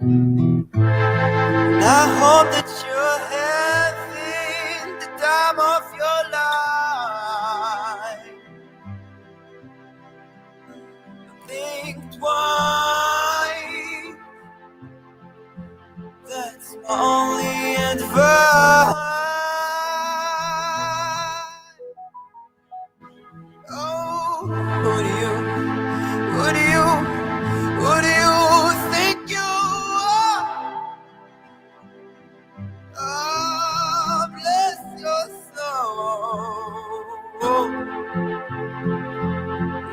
And I hope that you're having the time of your life. Think twice. That's my only advice. Oh, who do you think you are? Oh, bless your soul.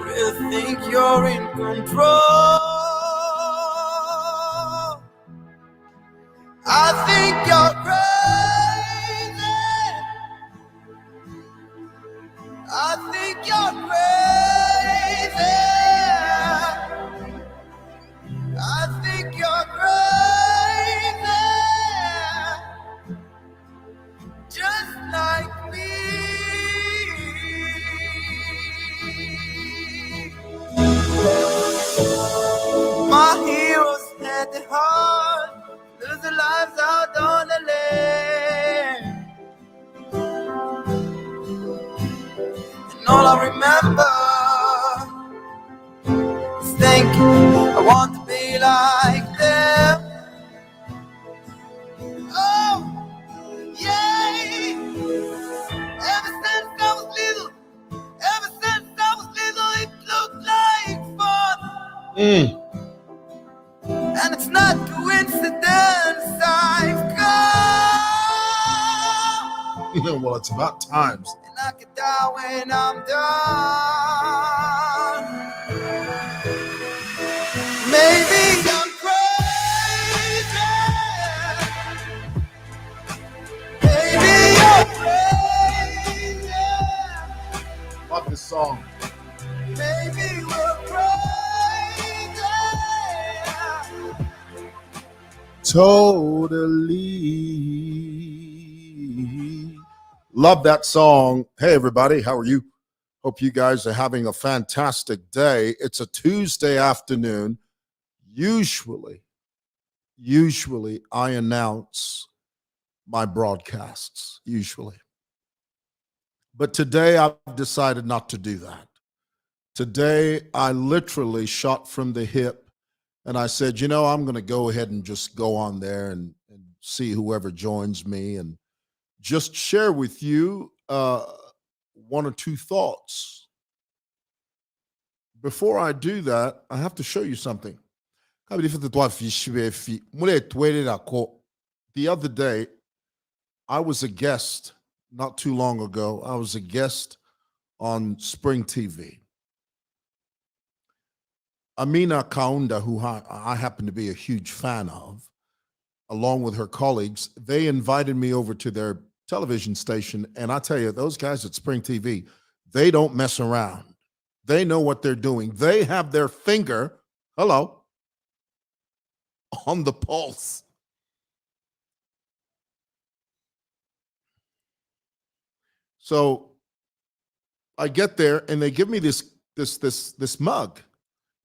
Really think you're in control? I think you're crazy. I think you're crazy. I think you're crazy. Just like me. My heroes had the heart, lose their lives out on the land. And all I remember is thinking I want to be like them. Oh, yeah. Ever since I was little, it looked like fun. And it's not coincidence I've come. Well, it's about times. And I can die when I'm done. Maybe I'm crazy. Maybe you're crazy. Love this song. Maybe we're crazy. Totally. Love that song. Hey, everybody. How are you? Hope you guys are having a fantastic day. It's a Tuesday afternoon. Usually I announce my broadcasts, usually. But today I've decided not to do that. Today I literally shot from the hip and I said, I'm going to go ahead and just go on there and see whoever joins me and just share with you one or two thoughts. Before I do that, I have to show you something. The other day, I was a guest not too long ago. I was a guest on Spring TV. Amina Kaunda, who I happen to be a huge fan of, along with her colleagues, they invited me over to their television station. And I tell you, those guys at Spring TV, they don't mess around. They know what they're doing. They have their finger, on the pulse. So I get there and they give me this mug.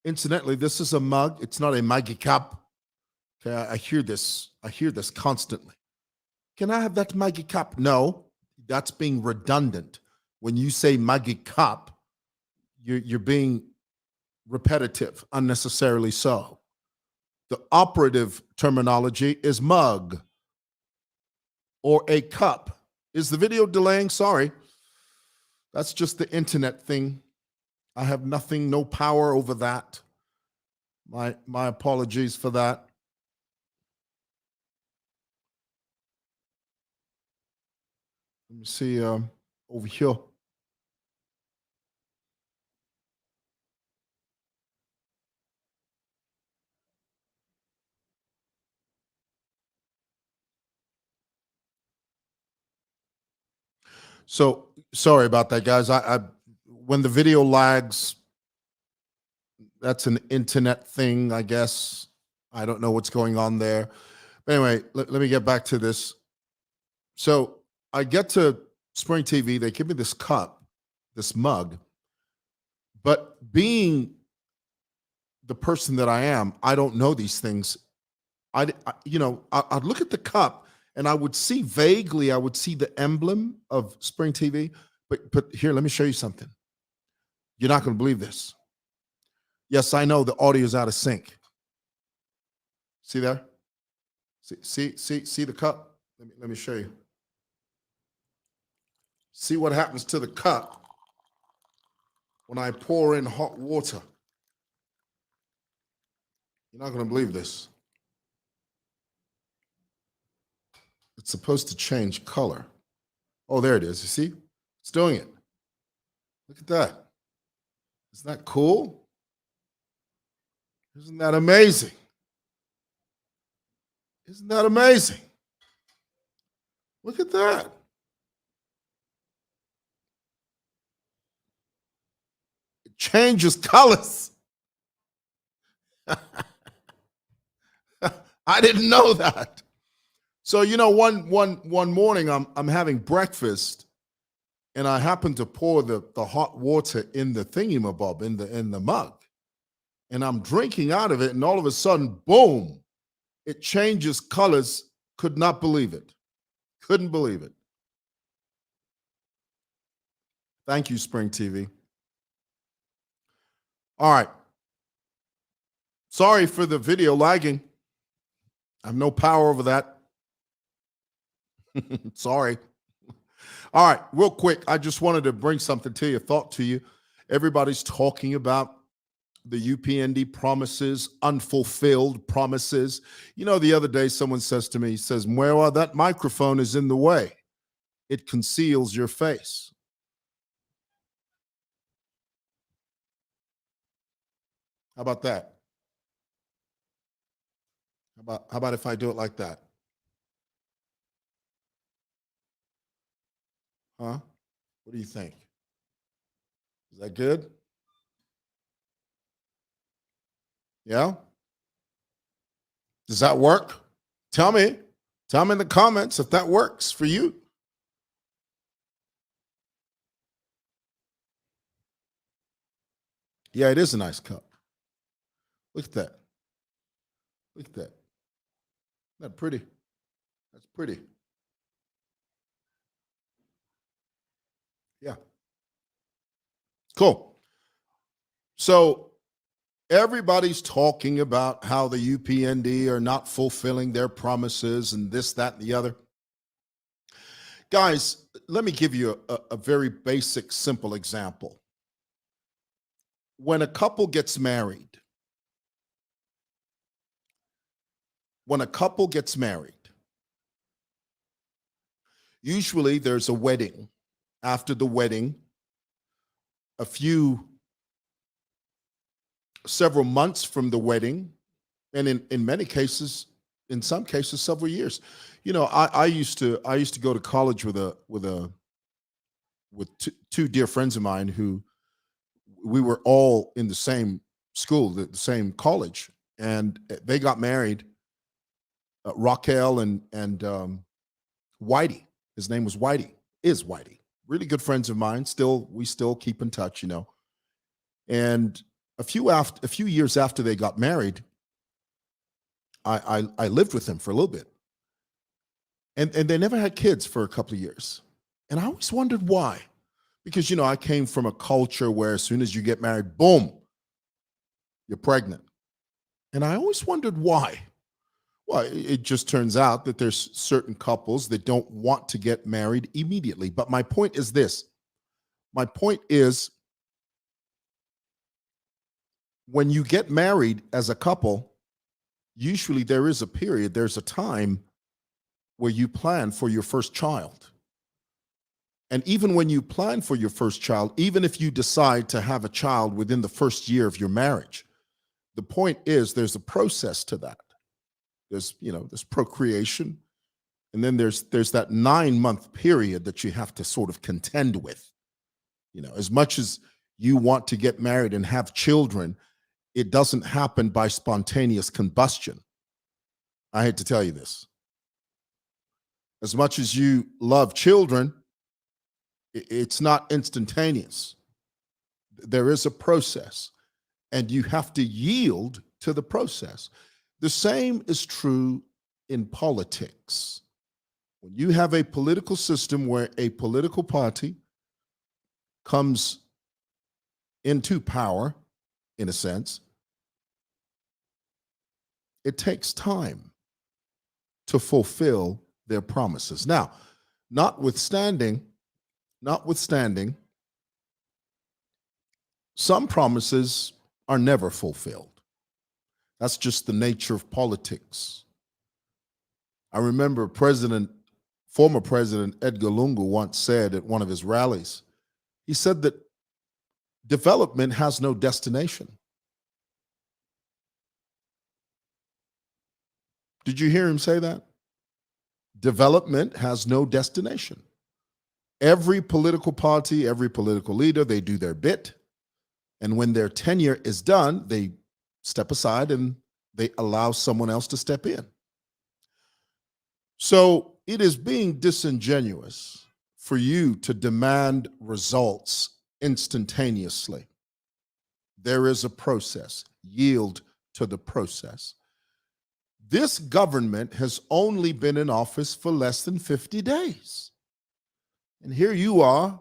Incidentally, this is a mug. It's not a Maggie cup. Okay, I hear this constantly. Can I have that Maggie cup? No, that's being redundant. When you say Maggie cup, you're being repetitive, unnecessarily so. The operative terminology is mug or a cup. Is the video delaying? Sorry. That's just the internet thing. I have no power over that. My apologies for that. Let me see over here. So sorry about that, guys. I when the video lags, that's an internet thing, I guess. I don't know what's going on there. But anyway, let me get back to this. So I get to Spring TV. They give me this cup, this mug. But being the person that I am, I don't know these things I'd look at the cup and I would see vaguely, I would see the emblem of Spring TV. But here, let me show you something. You're not going to believe this. Yes, I know the audio is out of sync. See there? See the cup? Let me show you. See what happens to the cup when I pour in hot water. You're not going to believe this. It's supposed to change color. Oh, there it is. You see? It's doing it. Look at that. Isn't that cool? Isn't that amazing? Isn't that amazing? Look at that. It changes colors. I didn't know that. So, one morning I'm having breakfast and I happen to pour the hot water in the thingamabob, in the mug. And I'm drinking out of it, and all of a sudden, boom, it changes colors. Could not believe it. Couldn't believe it. Thank you, Spring TV. All right. Sorry for the video lagging. I have no power over that. Sorry. All right, real quick, I just wanted to bring something to your thought to you. Everybody's talking about the UPND promises, unfulfilled promises. The other day someone says to me, he says, "Muewa, that microphone is in the way. It conceals your face." How about that? How about if I do it like that? Huh? What do you think? Is that good? Yeah? Does that work? Tell me. Tell me in the comments if that works for you. Yeah, it is a nice cup. Look at that. Look at that. Isn't that pretty? That's pretty. Yeah. Cool. So everybody's talking about how the UPND are not fulfilling their promises and this, that, and the other. Guys, let me give you a very basic, simple example. When a couple gets married, usually there's a wedding. After the wedding, several months from the wedding, and in many cases, in some cases, several years. I used to go to college with two dear friends of mine who we were all in the same school, the same college, and they got married. Raquel and Whitey. His name was Whitey. Is Whitey. Really good friends of mine. We still keep in touch, And a few years after they got married, I lived with them for a little bit. And they never had kids for a couple of years. And I always wondered why. Because, I came from a culture where as soon as you get married, boom, you're pregnant. And I always wondered why. Well, it just turns out that there's certain couples that don't want to get married immediately. But my point is this. My point is, when you get married as a couple, usually there's a time where you plan for your first child. And even when you plan for your first child, even if you decide to have a child within the first year of your marriage, the point is there's a process to that. There's procreation, and then there's that 9-month period that you have to sort of contend with. As much as you want to get married and have children, it doesn't happen by spontaneous combustion. I hate to tell you this. As much as you love children, it's not instantaneous. There is a process, and you have to yield to the process. The same is true in politics. When you have a political system where a political party comes into power, in a sense, it takes time to fulfill their promises. Now, notwithstanding, some promises are never fulfilled. That's just the nature of politics. I remember former President Edgar Lungu once said at one of his rallies, he said that development has no destination. Did you hear him say that? Development has no destination. Every political party, every political leader, they do their bit. And when their tenure is done, they step aside and they allow someone else to step in. So it is being disingenuous for you to demand results instantaneously. There is a process. Yield to the process. This government has only been in office for less than 50 days. And here you are,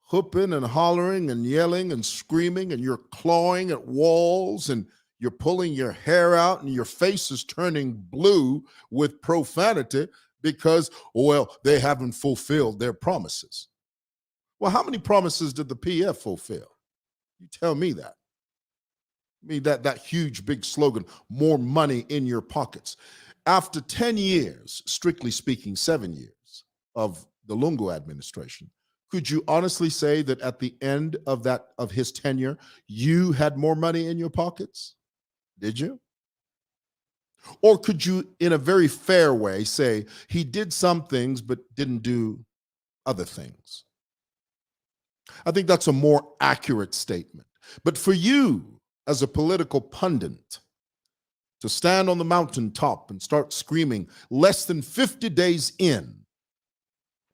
hooping and hollering and yelling and screaming, and you're clawing at walls and you're pulling your hair out and your face is turning blue with profanity because, well, they haven't fulfilled their promises. Well, how many promises did the PF fulfill? You tell me that. I mean, that huge big slogan, more money in your pockets. After 10 years, strictly speaking, 7 years of the Lungu administration, could you honestly say that at the end of his tenure, you had more money in your pockets? Did you? Or could you, in a very fair way, say he did some things but didn't do other things? I think that's a more accurate statement. But for you, as a political pundit, to stand on the mountaintop and start screaming less than 50 days in,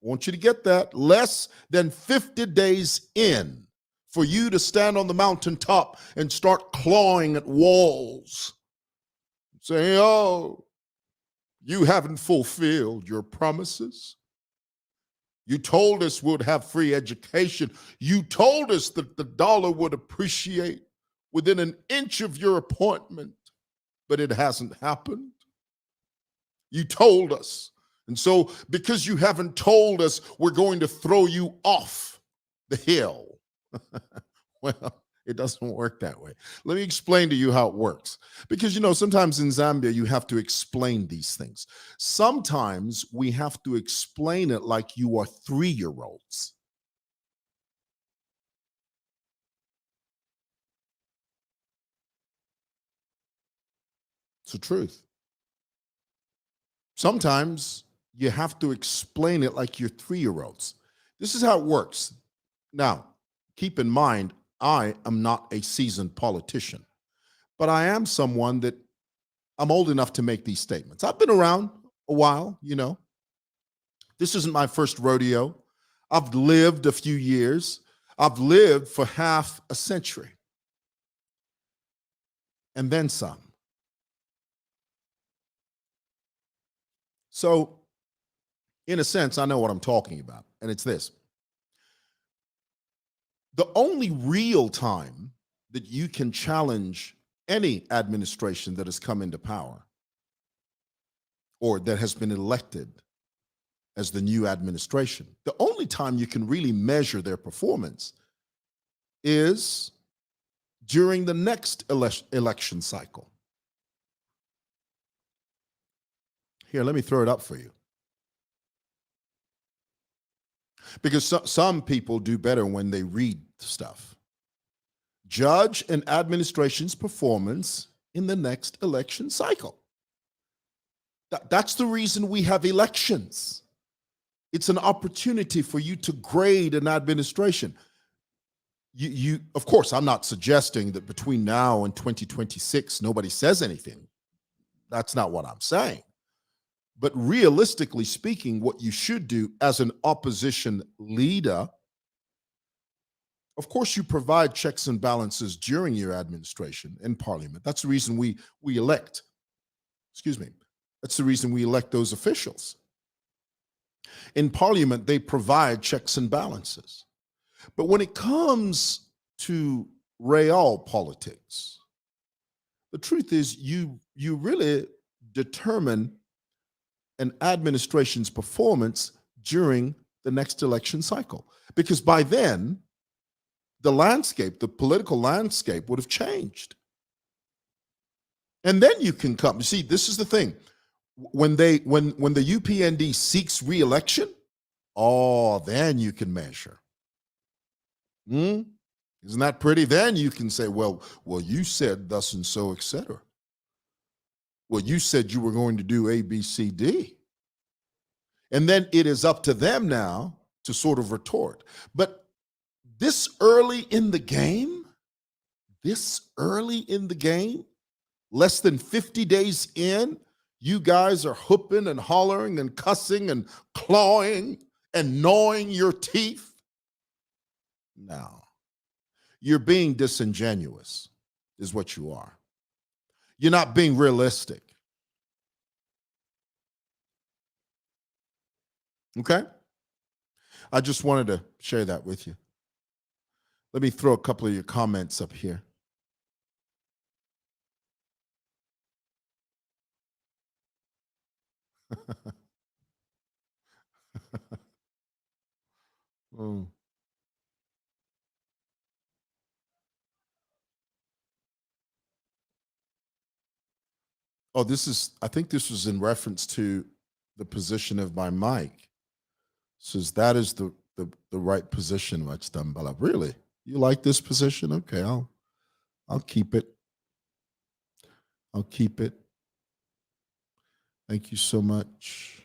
I want you to get that, less than 50 days in, for you to stand on the mountaintop and start clawing at walls, saying, oh, you haven't fulfilled your promises. You told us we'd have free education. You told us that the dollar would appreciate within an inch of your appointment, but it hasn't happened. You told us. And so because you haven't told us, we're going to throw you off the hill. Well, it doesn't work that way. Let me explain to you how it works. Because, sometimes in Zambia, you have to explain these things. Sometimes we have to explain it like you are 3-year-olds. It's the truth. Sometimes you have to explain it like you're 3-year-olds. This is how it works. Now, keep in mind, I am not a seasoned politician, but I am someone that I'm old enough to make these statements. I've been around a while, This isn't my first rodeo. I've lived a few years. I've lived for half a century. And then some. So, in a sense, I know what I'm talking about, and it's this. The only real time that you can challenge any administration that has come into power or that has been elected as the new administration, the only time you can really measure their performance is during the next election cycle. Here, let me throw it up for you. Because some people do better when they read stuff. Judge an administration's performance in the next election cycle. That's the reason we have elections. It's an opportunity for you to grade an administration. Of course, I'm not suggesting that between now and 2026, nobody says anything. That's not what I'm saying. But realistically speaking, what you should do as an opposition leader, of course, you provide checks and balances during your administration in parliament. That's the reason we elect Excuse me. That's the reason we elect those officials. In parliament, they provide checks and balances. But when it comes to real politics, the truth is you really determine an administration's performance during the next election cycle. Because by then, the political landscape would have changed. And then you can come. See, this is the thing. When the UPND seeks re-election, then you can measure. Isn't that pretty? Then you can say, well, you said thus and so, etc. Well, you said you were going to do A, B, C, D. And then it is up to them now to sort of retort. But this early in the game, less than 50 days in, you guys are hooping and hollering and cussing and clawing and gnawing your teeth. No. You're being disingenuous, is what you are. You're not being realistic. Okay? I just wanted to share that with you. Let me throw a couple of your comments up here. Mm. Oh, I think this was in reference to the position of my mic. Says that is the right position, Wachitambala. Really? You like this position? Okay, I'll keep it. I'll keep it. Thank you so much.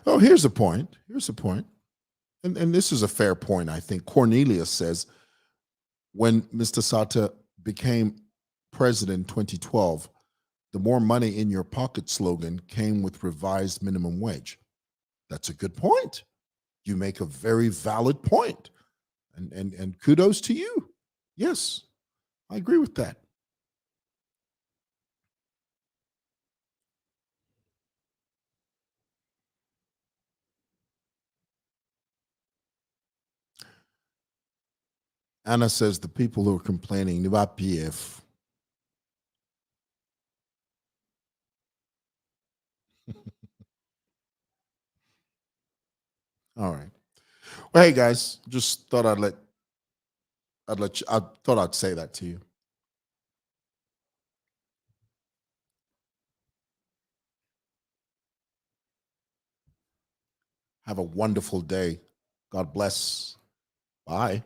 Oh, here's a point. And this is a fair point, I think. Cornelius says, when Mr. Sata became president in 2012, the more money in your pocket slogan came with revised minimum wage. That's a good point. You make a very valid point. And kudos to you. Yes, I agree with that. Anna says the people who are complaining, about PF. All right. Well, hey guys, just thought I thought I'd say that to you. Have a wonderful day. God bless. Bye.